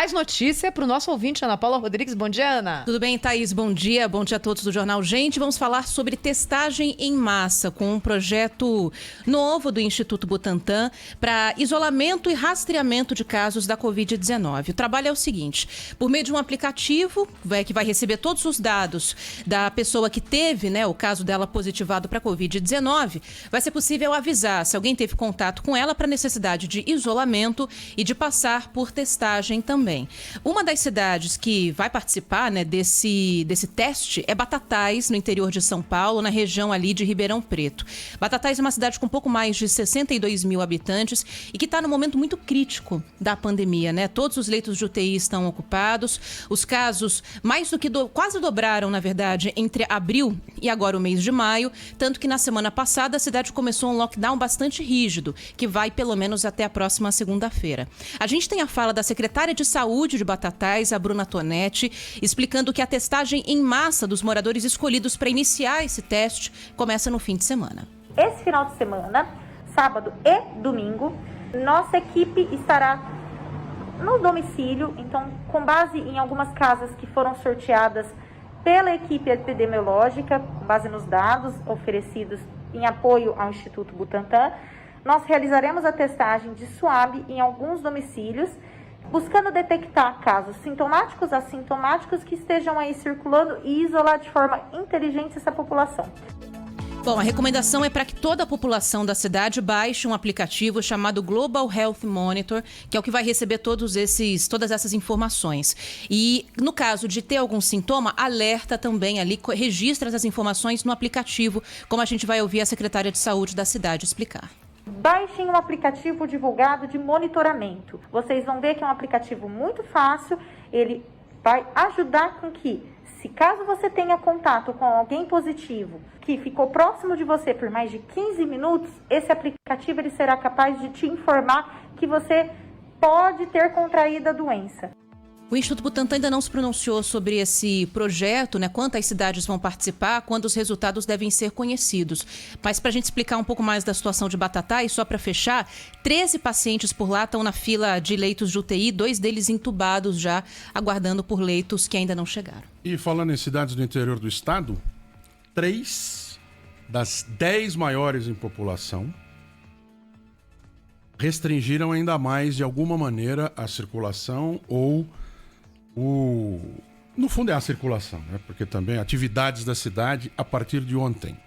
mais notícia para o nosso ouvinte, Ana Paula Rodrigues. Bom dia, Ana. Tudo bem, Thaís? Bom dia a todos do Jornal Gente. Vamos falar sobre testagem em massa com um projeto novo do Instituto Butantan para isolamento e rastreamento de casos da Covid-19. O trabalho é o seguinte: por meio de um aplicativo que vai receber todos os dados da pessoa que teve, o caso dela positivado para a Covid-19, vai ser possível avisar se alguém teve contato com ela para necessidade de isolamento e de passar por testagem também. Uma das cidades que vai participar desse teste é Batatais, no interior de São Paulo, na região ali de Ribeirão Preto. Batatais é uma cidade com pouco mais de 62 mil habitantes e que está num momento muito crítico da pandemia, Todos os leitos de UTI estão ocupados, os casos quase dobraram, na verdade, entre abril e agora o mês de maio, tanto que na semana passada a cidade começou um lockdown bastante rígido, que vai pelo menos até a próxima segunda-feira. A gente tem a fala da secretária de Saúde de Batatais, a Bruna Tonetti, explicando que a testagem em massa dos moradores escolhidos para iniciar esse teste começa no fim de semana. Esse final de semana, sábado e domingo, nossa equipe estará no domicílio, então com base em algumas casas que foram sorteadas pela equipe epidemiológica, com base nos dados oferecidos em apoio ao Instituto Butantan, nós realizaremos a testagem de SWAB em alguns domicílios, buscando detectar casos sintomáticos, assintomáticos que estejam aí circulando e isolar de forma inteligente essa população. Bom, a recomendação é para que toda a população da cidade baixe um aplicativo chamado Global Health Monitor, que é o que vai receber todas essas informações. E no caso de ter algum sintoma, alerta também ali, registra essas informações no aplicativo, como a gente vai ouvir a secretária de Saúde da cidade explicar. Baixem um aplicativo divulgado de monitoramento. Vocês vão ver que é um aplicativo muito fácil, ele vai ajudar com que, se caso você tenha contato com alguém positivo que ficou próximo de você por mais de 15 minutos, esse aplicativo ele será capaz de te informar que você pode ter contraído a doença. O Instituto Butantan ainda não se pronunciou sobre esse projeto, quantas cidades vão participar, quando os resultados devem ser conhecidos. Mas para a gente explicar um pouco mais da situação de Batatais, só para fechar, 13 pacientes por lá estão na fila de leitos de UTI, 2 deles entubados já, aguardando por leitos que ainda não chegaram. E falando em cidades do interior do estado, 3 das 10 maiores em população restringiram ainda mais, de alguma maneira, a circulação ou no fundo é a circulação, porque também atividades da cidade a partir de ontem.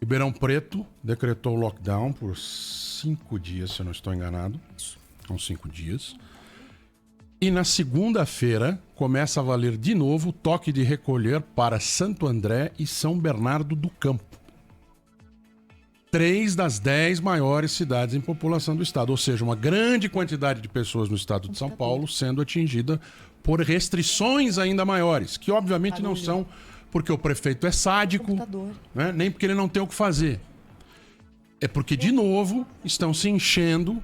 Ribeirão Preto decretou lockdown por 5 dias, se eu não estou enganado. São 5 dias. E na segunda-feira começa a valer de novo o toque de recolher para Santo André e São Bernardo do Campo. 3 das 10 maiores cidades em população do estado, ou seja, uma grande quantidade de pessoas no estado de São Paulo sendo atingida por restrições ainda maiores, que obviamente não são porque o prefeito é sádico, nem porque ele não tem o que fazer. É porque, de novo, estão se enchendo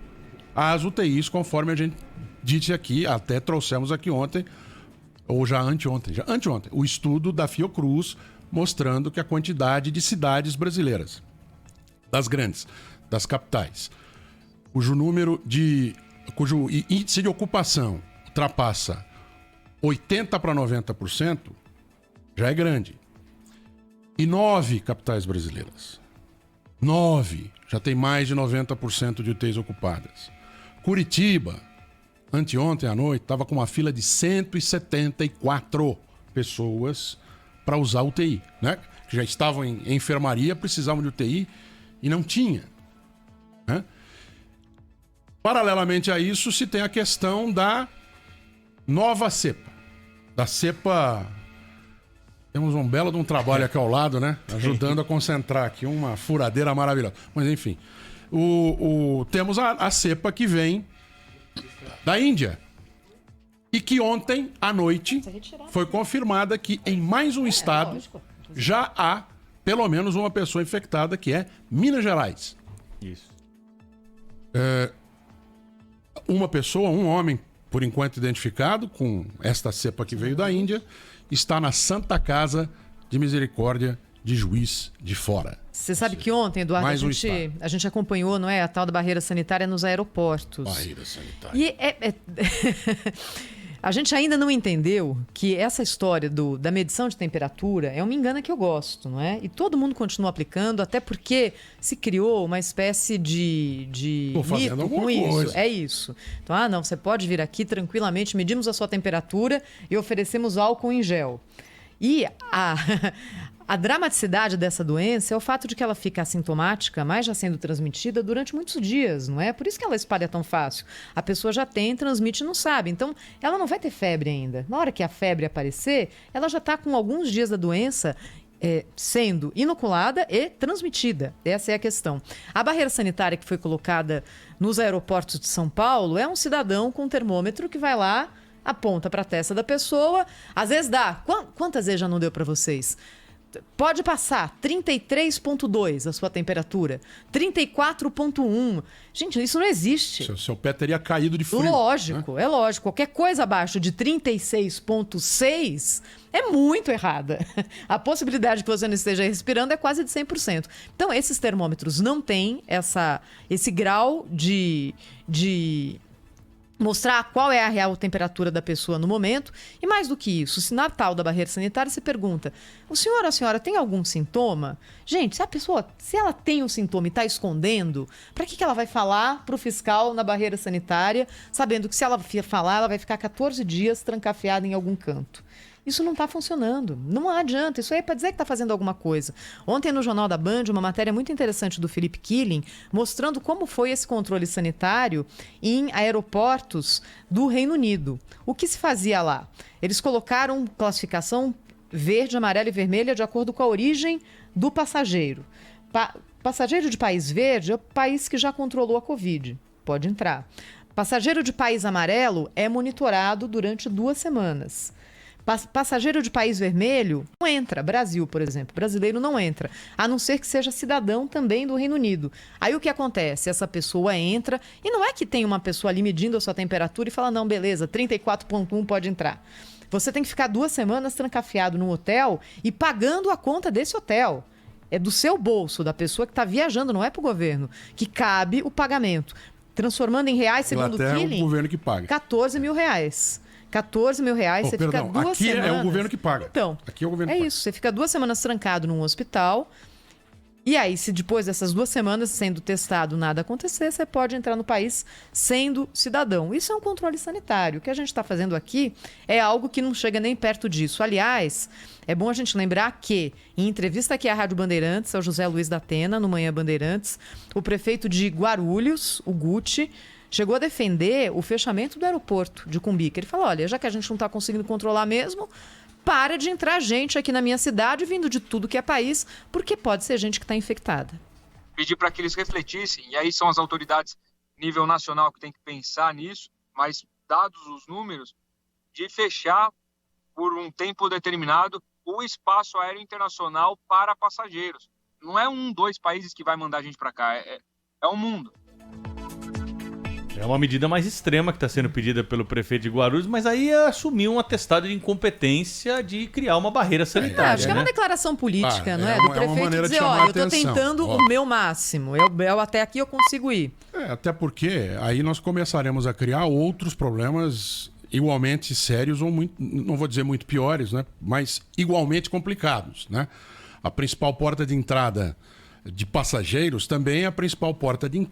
as UTIs, conforme a gente disse aqui, até trouxemos aqui ontem, ou já anteontem, o estudo da Fiocruz mostrando que a quantidade de cidades brasileiras, das grandes, das capitais, cujo índice de ocupação ultrapassa 80% para 90%, já é grande. E 9 capitais brasileiras. 9 já tem mais de 90% de UTIs ocupadas. Curitiba, anteontem à noite, estava com uma fila de 174 pessoas para usar UTI, que já estavam em enfermaria, precisavam de UTI e não tinha. Paralelamente a isso, se tem a questão da nova cepa. Da cepa... Temos um belo de um trabalho aqui ao lado, ajudando a concentrar aqui uma furadeira maravilhosa. Mas enfim, temos a cepa que vem da Índia. E que ontem à noite foi confirmada que em mais um estado já há pelo menos uma pessoa infectada, que é Minas Gerais. Isso. Uma pessoa, um homem, por enquanto identificado com esta cepa que veio da Índia, está na Santa Casa de Misericórdia de juiz de fora. Você sabe que ontem, Eduardo, Mais um a gente acompanhou, não é, a tal da barreira sanitária nos aeroportos. Barreira sanitária. E a gente ainda não entendeu que essa história da medição de temperatura é uma engana que eu gosto, não é? E todo mundo continua aplicando, até porque se criou uma espécie de fazendo mito com alguma isso. coisa. É isso. Então, não, você pode vir aqui tranquilamente, medimos a sua temperatura e oferecemos álcool em gel. E a dramaticidade dessa doença é o fato de que ela fica assintomática, mas já sendo transmitida durante muitos dias, não é? Por isso que ela espalha tão fácil. A pessoa já tem, transmite e não sabe. Então, ela não vai ter febre ainda. Na hora que a febre aparecer, ela já está com alguns dias da doença sendo inoculada e transmitida. Essa é a questão. A barreira sanitária que foi colocada nos aeroportos de São Paulo é um cidadão com um termômetro que vai lá, aponta para a testa da pessoa, às vezes dá. Quantas vezes já não deu para vocês? Pode passar 33,2 a sua temperatura, 34,1. Gente, isso não existe. Seu pé teria caído de frio. Lógico, né? é lógico. Qualquer coisa abaixo de 36,6 é muito errada. A possibilidade que você não esteja respirando é quase de 100%. Então, esses termômetros não têm esse grau de mostrar qual é a real temperatura da pessoa no momento. E mais do que isso, se na tal da barreira sanitária você pergunta, o senhor ou a senhora tem algum sintoma? Gente, se ela tem um sintoma e está escondendo, para que ela vai falar para o fiscal na barreira sanitária, sabendo que se ela falar, ela vai ficar 14 dias trancafiada em algum canto? Isso não está funcionando. Não adianta. Isso aí é para dizer que está fazendo alguma coisa. Ontem, no Jornal da Band, uma matéria muito interessante do Philip Killing, mostrando como foi esse controle sanitário em aeroportos do Reino Unido. O que se fazia lá? Eles colocaram classificação verde, amarela e vermelha de acordo com a origem do passageiro. Passageiro de país verde é o país que já controlou a Covid. Pode entrar. Passageiro de país amarelo é monitorado durante 2 semanas. Passageiro de país vermelho não entra. Brasil, por exemplo. Brasileiro não entra. A não ser que seja cidadão também do Reino Unido. Aí o que acontece? Essa pessoa entra e não é que tem uma pessoa ali medindo a sua temperatura e fala, não, beleza, 34,1 pode entrar. Você tem que ficar 2 semanas trancafiado num hotel e pagando a conta desse hotel. É do seu bolso, da pessoa que está viajando, não é para o governo, que cabe o pagamento. Transformando em reais, segundo o Killing, é o governo que paga. 14 mil reais. 14 mil reais, você fica 2 aqui semanas... é o governo que paga. Então, aqui é o governo que paga. Isso. Você fica 2 semanas trancado num hospital. E aí, se depois dessas 2 semanas sendo testado nada acontecer, você pode entrar no país sendo cidadão. Isso é um controle sanitário. O que a gente está fazendo aqui é algo que não chega nem perto disso. Aliás, é bom a gente lembrar que, em entrevista aqui à Rádio Bandeirantes, ao José Luiz da Atena, no Manhã Bandeirantes, o prefeito de Guarulhos, o Guti, chegou a defender o fechamento do aeroporto de Cumbica. Ele falou, olha, já que a gente não está conseguindo controlar mesmo, para de entrar gente aqui na minha cidade, vindo de tudo que é país, porque pode ser gente que está infectada. Pedir para que eles refletissem, e aí são as autoridades nível nacional que tem que pensar nisso, mas dados os números, de fechar por um tempo determinado o espaço aéreo internacional para passageiros. Não é 1, 2 países que vai mandar a gente para cá, é o mundo. É uma medida mais extrema que está sendo pedida pelo prefeito de Guarulhos, mas aí assumiu um atestado de incompetência de criar uma barreira sanitária. Acho que é uma declaração política, não é? Do uma prefeito maneira de dizer, chamar olha, eu estou atenção. tentando o meu máximo. Eu até aqui eu consigo ir. Até porque aí nós começaremos a criar outros problemas igualmente sérios ou muito, não vou dizer muito piores, né? Mas igualmente complicados, né? A principal porta de entrada de passageiros também é a principal porta de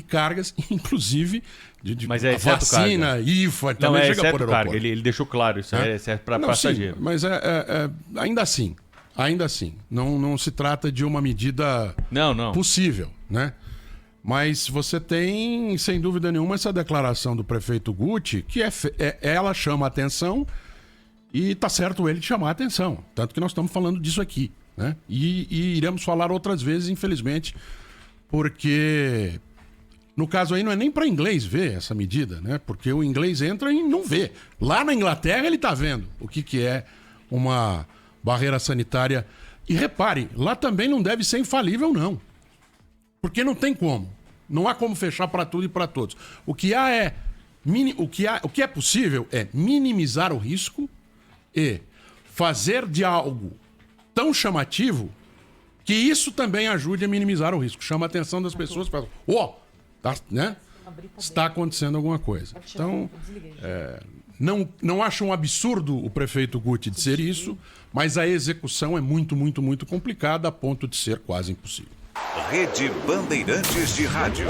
cargas, inclusive de mas é vacina, carga. IFA, Não, também chega por carga. aeroporto. Ele deixou claro, isso é para passageiro. Sim, mas ainda assim, não se trata de uma medida possível, né? Mas você tem, sem dúvida nenhuma, essa declaração do prefeito Guti, que ela chama a atenção e tá certo ele de chamar a atenção. Tanto que nós estamos falando disso aqui, né? E iremos falar outras vezes, infelizmente, porque no caso aí não é nem para inglês ver essa medida, né? Porque o inglês entra e não vê. Lá na Inglaterra ele tá vendo o que é uma barreira sanitária. E repare, lá também não deve ser infalível, não. Porque não tem como. Não há como fechar para tudo e para todos. O que é possível é minimizar o risco e fazer de algo tão chamativo Que isso também ajude a minimizar o risco. Chama a atenção das pessoas para né? Está acontecendo alguma coisa. Então, não acho um absurdo o prefeito Guti dizer isso, mas a execução é muito, muito, muito complicada a ponto de ser quase impossível. Rede Bandeirantes de Rádio.